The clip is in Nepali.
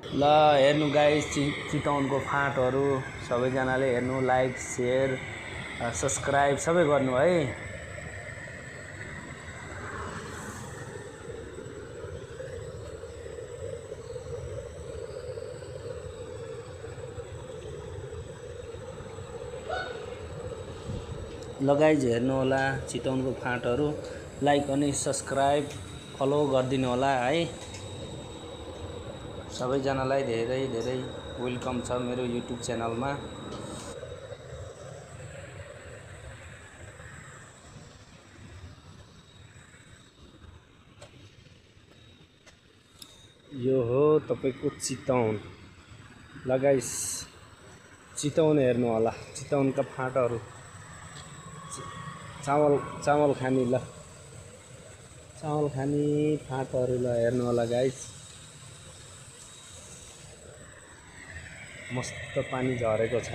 ल हेर्नु गाइस चितवनको फाँटहरू सबैजनाले हेर्नु, लाइक सेयर सब्सक्राइब सबै गर्नु है। ल गाइज हेर्नु होला चितवनको फाँटहरू, लाइक अनि सब्सक्राइब फलो गरिदिनु होला है। सबैजनालाई धेरै धेरै वेलकम छ मेरो युट्युब च्यानलमा। यो हो तपाईको चितवन। ल गाइस चितवन हेर्नु होला, चितवनका फाँटहरू। चामल खानी, ल चामल खानी फाँटहरू ल हेर्नु होला गाइस। मस्त पानी झरेको छ।